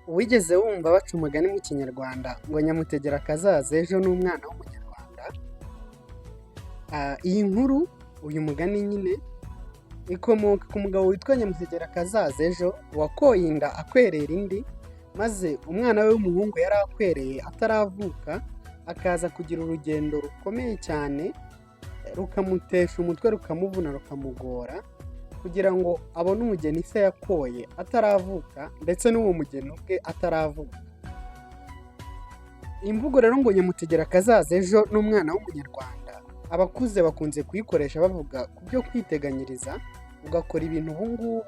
Wigeze wumva baca umugani mu kinyarwanda ngo Nyamutegerakazazejo ni umwana w'umunyarwanda? Iyi nkuru, uyu mugani nyine ikomoka ku mugabo witwa Nyamutegerakazazejo wakoye inda akwerera indi, maze umwana we w'umuhungu yari akwereye ataravuka, akaza kugira urugendo rukomeye cyane rukamutesha umutwe, rukamuvuna, rukamugora kugira ngo abone umugeni se yakoye ataravuka, ndetse n'uwo mugeni ubwe ataravuka. Imvugo rero ngo Nyamutegerakazazejo n'umwana w'umunyarwanda, abakuze bakunze kuyikoresha bavuga ku byo kwiteganyiriza, ugakora ibintu ubu ngubu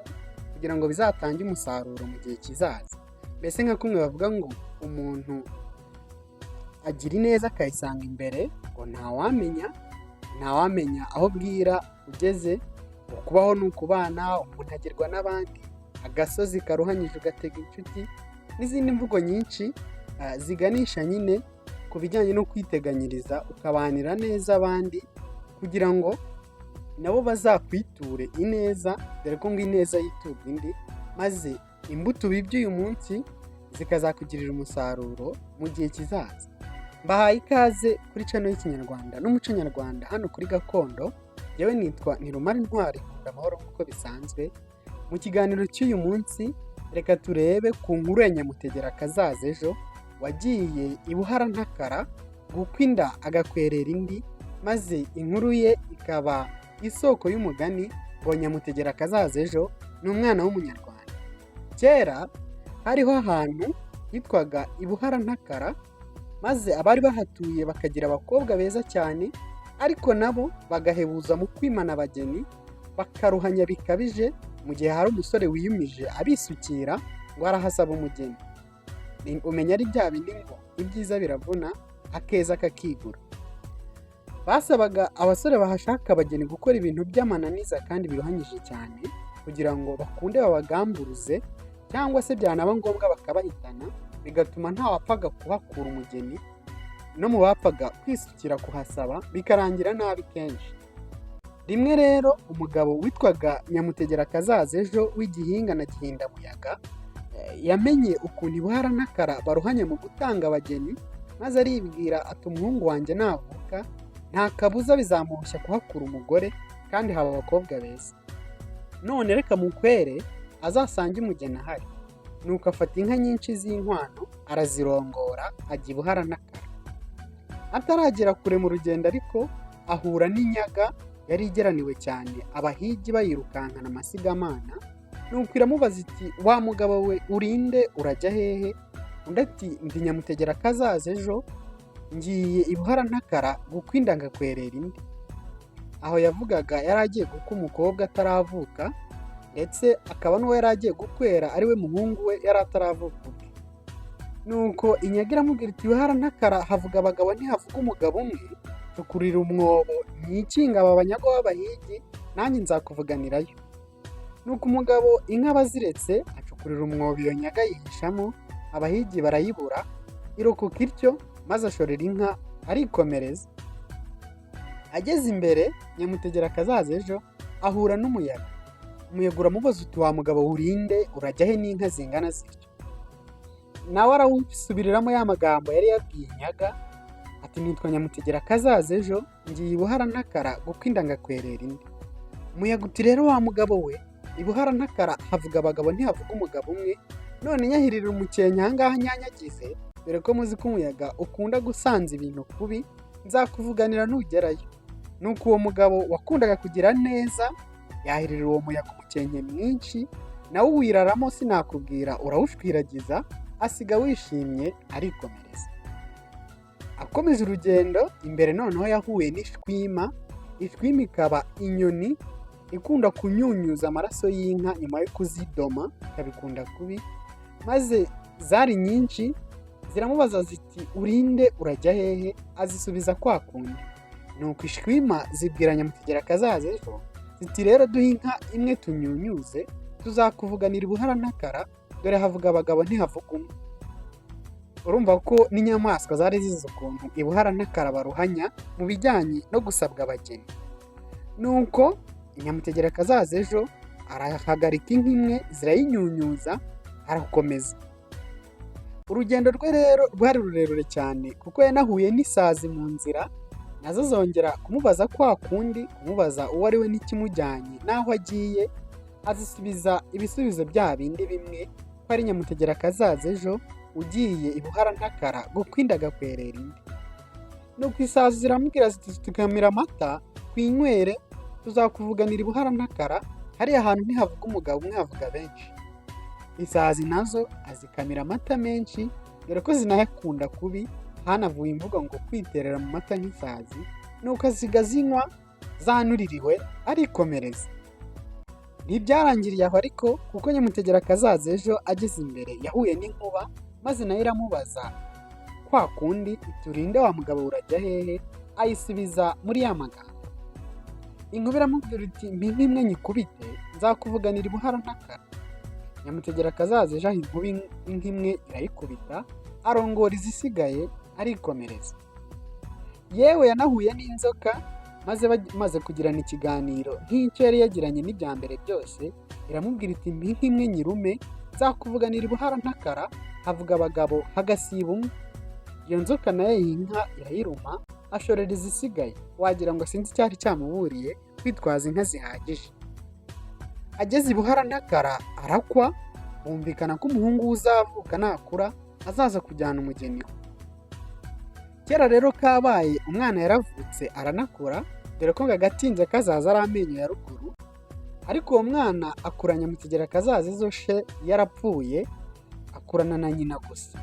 kugira ngo bizatange umusaruro mu gihe kizaza. Mbese nka kumwe bavuga ngo umuntu agira ineza akayisanga imbere, ngo ntawamenya aho bwira ugeze, ukubaho ni ukubana, umuntu agirwa n'abandi, agasozi karuhanyije ugatega inshuti, n'izindi mvugo nyinshi ziganisha nyine ku bijyanye no kwiteganyiriza, ukabanira neza abandi kugira ngo nabo bazakwiture ineza, dore ko ngo ineza yiturwa indi, maze imbuto ubibye uyu munsi zikazakugirira umusaruro mu gihe kizaza. Mbahaye ikaze kuri channel y'ikinyarwanda n'umuco nyarwanda hano kuri Gakondo. Yewe nitwa Ntirumara Intwari, nkunda amahoro nk'uko bisanzwe. Mu kiganiro cy'uyu munsi reka turebe ku nkuru ya Nyamutegerakazazejo wagiye i Buharantakara gukwa inda agakwerera indi, maze inkuru ye ikaba isoko y'umugani ngo Nyamutegerakazazejo ni umwana w'umunyarwanda. Kera hariho ahantu hitwaga i Buharantakara, maze abari bahatuye bakagira abakobwa beza cyane, ariko nabo bagahebuza mu kwimana abageni, bakaruhanya bikabije mu gihe hari umusore wiyumije abisukira ngo arahasaba umugeni. Umenya ari bya bindi ngo ibyiza biravuna, akeza kakigura. Basabaga abasore bahashaka abageni gukora ibintu by'amananiza kandi biruhanyije cyane kugira ngo bakunde babagamburuze, cyangwa se byanaba ngombwa bakabahitana, bigatuma ntawapfaga kuhakura umugeni, no mu bapfaga kwisukira kuhasaba bikarangira nabi kenshi. Rimwe rero umugabo witwaga Nyamutegerakazazejo w'igihinga na gihindamuyaga yamenye ukuntu i Buharantakara baruhanya mu gutanga abageni, maze aribwira ati umuhungu wanjye navuka nta kabuza bizamurushya kuhakura umugore, kandi haba abakobwa beza. None reka mukwere azasange umugeni ahari. Nuko afata inka nyinshi z'inkwano arazirongora, ajya i Buharantakara. Ataragera kure mu rugendo ariko ahura n'inyaga yari igeraniwe cyane, abahigi bayirukankana amasigamana. Nuko iramubaza iti, wa mugabo we urinde, urajya hehe? Undi ati, ndi Nyamutegerakazazejo, ngiye i Buharantakara gukwa inda ngakwerera indi. Aho yavugaga yari agiye gukwa umukobwa ataravuka, ndetse akaba n'uwo yari agiye gukwera ari we muhungu we yari ataravuka ubwe. Nuko inyaga iramubwira iti, Buharantakara havuga abagabo ntihavuga umugabo umwe, cukurira umwobo nyikinga aba banyago b'abahigi, nanjye nzakuvuganirayo. Nuko umugabo inka baziretse acukurira umwobo iyo nyaga yihishamo, abahigi barayibura, irokoka ityo, maze ashorera inka arikomereza. Ageze imbere Nyamutegerakazazejo ahura n'umuyaga. Umuyaga uramubaza uti, wa mugabo urinde, urajya he n'inka zingana zityo? Nawe arawusubiriramo ya magambo yari yabwiye inyaga ati, nitwa Nyamutegerakazazejo, ngiye i Buharantakara gukwa inda ngakwerera indi. Umuyaga uti, rero wa mugabo we, i Buharantakara havuga abagabo ntihavuga umugabo umwe, none nyahirira umukenke ahangaha nyanyagize, dore ko muzi ko umuyaga ukunda gusanza ibintu kubi, nzakuvuganira nugerayo. Nuko uwo mugabo wakundaga kugira neza yahirira uwo muyaga umukenke mwinshi, nawe uwiraramo sinakubwira, urawushwiragiza, asiga wishimye arikomereza. Akomeje urugendo imbere, noneho yahuye n'ishwima. Ishwima ikaba inyoni ikunda kunyunyuza amaraso y'inka nyuma yo kuzidoma, ikabikunda kubi, maze zari nyinshi ziramubaza ziti, urinde, urajya hehe? Azisubiza kwa kundi. Nuko ishwima zibwira Nyamutegerakazazejo ziti, rero duhe inka imwe tunyunyuze, tuzakuvuganira i Buharantakara, dore havuga abagabo ntihavuga umwe. Urumva ko n'inyamaswa zari zizi ukuntu i Buharantakara baruhanya mu bijyanye no gusabwa abageni. Nuko Nyamutegerakazazejo arahagarika inka imwe, zirayinyunyuza, arakomeza. Urugendo rwe rero rwari rurerure cyane kuko yanahuye n'isazi mu nzira, nazo zongera kumubaza kwa kundi, kumubaza uwo ari we n'ikimujyanye n'aho agiye, azisubiza ibisubizo bya bindi bimwe ko ari Nyamutegerakazazejo ugiye i Buharantakara gukwinda agakwerera indi. Nuko isazi ziramubwira ziti tukamira amata twinywere, tuzakuvuganira i Buharantakara, hariya hantu ntihavuga umugabo umwe havuga benshi. Isazi nazo azikamira amata menshi, dore ko zinayakunda kubi, hanavuye imvugo ngo kwiterera mu mata nk'isazi, nuko aziga zinywa zanuririwe arikomereza. Ntibyarangiriye aho ariko kuko Nyamutegerakazazejo ageze imbere yahuye n'inkuba, maze nayo iramubaza kwa kundi iturinde wa mugabo urajya hehe, ayisubiza muri ya magambo. Inkuba iramubwira iti mpi nk'imwe nyikubite nzakuvuganira i Buharantakara. Nyamutegerakazazejo aho inkuba nk'imwe irayikubita, arongora izisigaye arikomereza. Yewe yanahuye n'inzoka, maze kugirana ikiganiro nk'icyo yari yagiranye n'ibya mbere byose, iramubwira iti mpi nk'imwe nyirume nzakuvuganira i Buharantakara, havuga abagabo hagasiba umwe. Iyo nzoka nayo y'inka irayiruma, ashorera izisigaye, wagira ngo sinzi icyari cyamuburiye kwitwaza inka zihagije. Ageze i Buharantakara arakwa, bumvikana ko umuhungu uzavuka nakura azaza kujyana umugeni we. Kera rero kabaye umwana yaravutse aranakura, dore ko agatinze kazaza ari amenyo ya ruguru, ariko uwo mwana akura Nyamutegerakazazejo she yarapfuye, akurana na nyina gusa.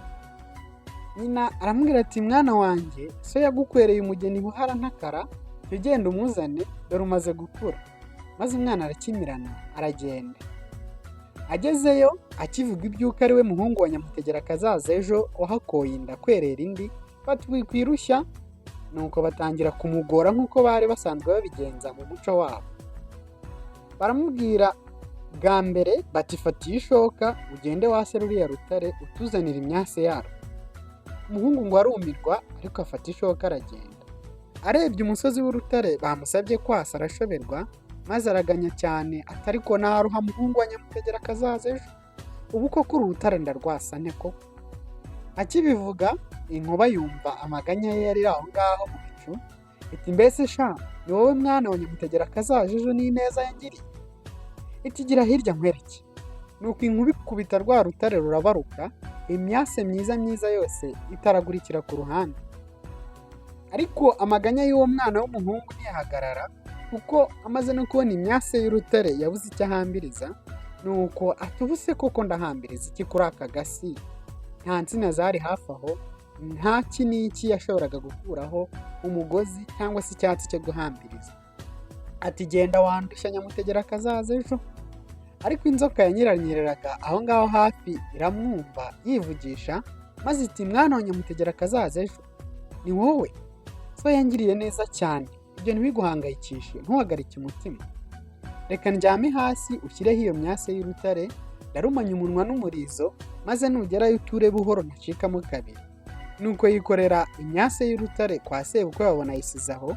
Nyina aramubwira ati mwana wanjye so yagukwereye umugeni i Buharantakara, jya ugenda umuzane dore umaze gukura. Maze umwana arakimirana aragenda. Agezeyo akivuga iby'uko ari we muhungu wa Nyamutegerakazazejo wahakoye inda agakwerera indi, batwikwirushya, nuko batangira kumugora nk'uko bari basanzwe babigenza mu muco wabo. Baramubwira bwa mbere bati fata iyi shoka ugende wase ruriya rutare utuzanira imyase yarwo. Umuhungu ngo arumirwa, ariko afata ishoka aragenda. Arebye umusozi w'urutare bamusabye kwasa arashoberwa, maze araganya cyane ati ariko naruha muhungu wa Nyamutegerakazazejo, ubu koko uru rutare ndarwasa nte koko? Akibivuga inkuba yumva amaganya ye yari aho ngaho mu bicu, iti mbese sha ni wowe mwana wa Nyamutegerakazazejo n'ineza yangiriye? Iti gira hirya nkwereke. Nuko inkuba ikubita rwa rutare rurabaruka, imyase myiza yose itaragurikira ku ruhande. Ariko amaganya y'uwo mwana w'umuhungu ntiyahagarara, kuko amaze no kubona imyase y'urutare yabuze icyo ahambiriza, nuko atubuse koko ndahambiriza iki kuri aka gasi? Nta nsina zari hafi aho, nta kiniki yashoboraga gukuraho umugozi cyangwa se icyatsi cyo guhambiriza. Ati genda wandushya Nyamutegerakazazejo. Ariko inzoka yanyiranyereraga aho ngaho hafi iramwumva yivugisha, maze iti mwana wa Nyamutegerakazazejo, ni wowe? So yangiriye neza cyane, ibyo ntibiguhangayikishe, ntuhagarike umutima. Reka ndyame hasi ushyireho iyo myase y'urutare, ndarumanya umunwa n'umurizo, maze nugerayo uture buhoro ntacikamo kabiri. Nuko yikorera imyase y'urutare kwa sebukwe babona ayisize aho,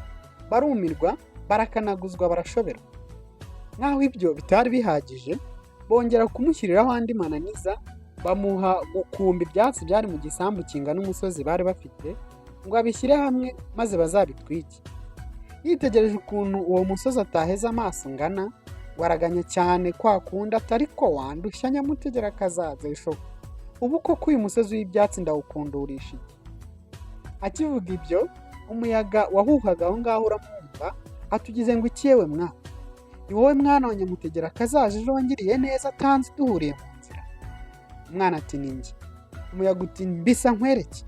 barumirwa, barakanaguzwa, barashoberwa. Naho ibyo bitari bihagije, bongera kumushyiriraho andi mananiza, bamuha gukumba ibyatsi byari mu gisambu kingana n'umusozi bari bafite, ngo abishyire hamwe maze bazabitwike. Yitegereje ukuntu uwo musozi ataheza amaso ngana, waraganya cyane kwa kundi ati ariko wandushya Nyamutegerakazazejo, ubu koko uyu musozi w'ibyatsi ndawukundurisha iki? Akivuga ibyo, umuyaga wahuhaga aho ngaho uramwumva, atugize ngo iki yewe mwana? Ni wowe mwana wa Nyamutegerakazazejo wangiriye neza tanzi duhuriye mu nzira? Umwana ati ni njye. Umuyaga uti mbisa nkwereke.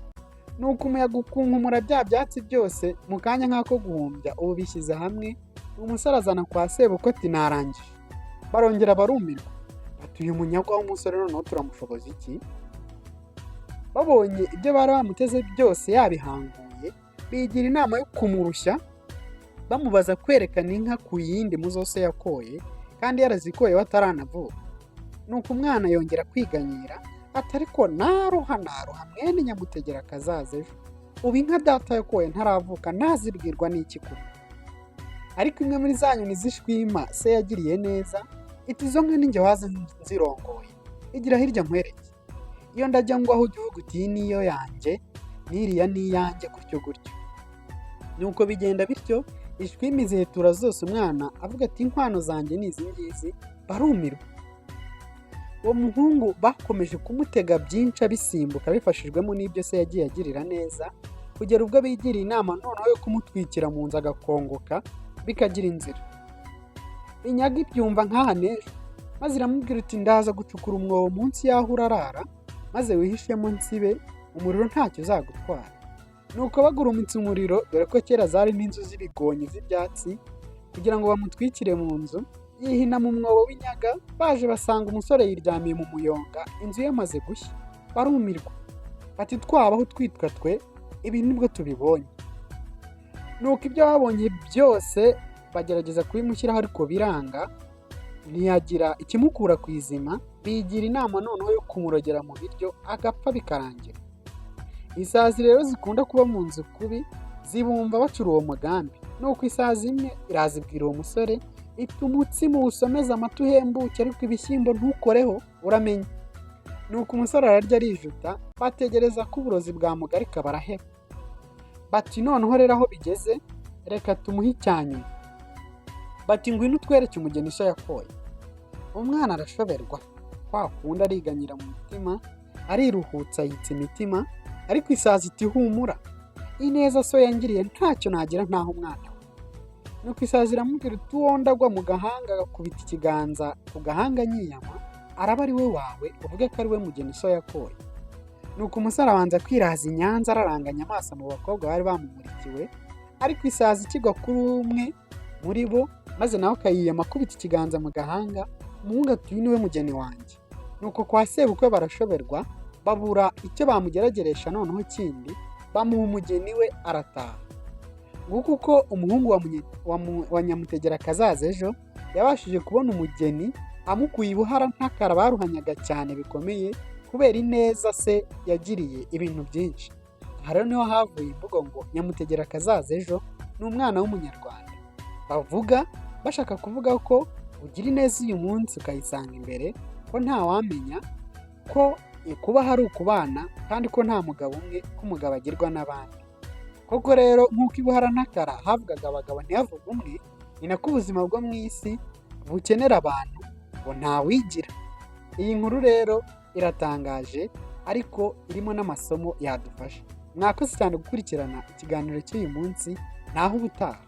Nuko umuyaga ukunkumura bya byatsi byose, mu kanya nk'ako guhumbya ubu bishyize hamwe, umusore azana kwa sebukwe ati narangije. Barongera barumirwa, ati uyu munyagwa w'umusore noneho turamushoboza iki? Babonye ibyo bari bamuteze byose yabihanguye, bigira inama yo kumurushya, bamubaza kwerekana inka ku yindi mu zose yakoye, kandi yarazikoye bataranavuka. Nuko umwana yongera kwiganyira, ati ariko naruha mwene Nyamutegerakazazejo, ubu inka data yakoye ntaravuka ntazibwirwa n'iki kuba? Ariko imwe muri za nyoni zishwima se yagiriye neza, iti izo nka ninjye waza nzirongoye, igira hirya nkwereke. iyo ndajya ngo aho ujya uvuga uti iyi niyo yanjye n'iriya ni iyanjye gutyo gutyo. Nuko bigenda bityo ishwimi zihetura zose umwana avuga ati inkwano zanjye ni izi ngizi, barumirwa. Uwo muhungu bakomeje kumutega byinshi abisimbuka bifashijwemo n'ibyo se yagiye agirira neza, kugera ubwo bigiriye inama noneho yo kumutwikira mu nzu agakongoka bikagira inzira. Inyaga ibyumva nk'aha n'ejo, maze iramubwira iti ndaza gucukura umwobo munsi y'aho urarara, maze wihishemo nsibe, umuriro ntacyo uzagutwara. Nuko bagurumitse umuriro, dore ko kera zari n'inzu z'ibigonyi z'ibyatsi, kugira ngo bamutwikire mu nzu, yihina mu mwobo w'inyaga. Baje basanga umusore yiryamiye mu muyonga, inzu yamaze gushya. Barumirwa bati twabaho twitwa twe, ibi nibwo tubibonye. Nuko ibyo babonye byose bagerageza kubimushyiraho ariko biranga, ntiyagira ikimukura ku izima. Bigira inama noneho yo kumurogera mu biryo agapfa bikarangira. Isazi rero zikunda kuba mu nzu kubi zibumva bacura uwo mugambi. Nuko isazi imwe irazibwira uwo musore iti umutsima uwusomeze amata uhembuke, ariko ibishyimbo ntukoreho uramenye. Nuko umusore ararya arijuta, bategereza ko uburozi bwamugarika baraheba. Bati noneho rero aho bigeze reka tumuhe icyanyuma. Bati ngwino utwereke umugeni so yakoye. Umwana arashoberwa, kwa kundi ariganyira mu mutima, ariruhutsa yitsa imitima, ariko isazi iti humura, ineza so yangiriye ntacyo nagira ntaho umwana we. Nuko isazi iramubwira iti uwo ndagwa mu gahanga agakubita ikiganza ku gahanga nyiyama, araba ari we wawe, uvuge ko ari we mugeni so yakoye. Nuko umusore abanza kwiraza i Nyanza araranganya amaso mu bakobwa bari bamumurikiwe, ariko isazi ikigwa kuri umwe muri bo, maze nawe akayiyama akubita ikiganza mu gahanga. Umuhungu ati uyu ni we mugeni wanjye. Nuko kwa sebukwe barashoberwa, babura icyo bamugerageresha noneho kindi, bamuha umugeni we arataha. Nguko uko umuhungu wa Nyamutegerakazazejo yabashije kubona umugeni amukuye i Buharantakara baruhanyaga cyane bikomeye kubera ineza se yagiriye ibintu byinshi. Aha rero niho havuye imvugo ngo Nyamutegerakazazejo ni umwana w'umunyarwanda. Bavuga bashaka kuvuga ko ugira ineza uyu munsi ukayisanga imbere, ko ntawamenya ko kuba hari ukubana, kandi ko nta mugabo umwe ko umugabo agirwa n'abandi. Koko rero nk'uko i Buharantakara havugaga abagabo ntihavuga umwe, ni nako ubuzima bwo mu isi bukenera abantu ngo ntawigira. Iyi nkuru rero iratangaje ariko irimo n'amasomo yadufasha. Mwakoze cyane gukurikirana ikiganiro cy'uyu munsi, naho ubutaha.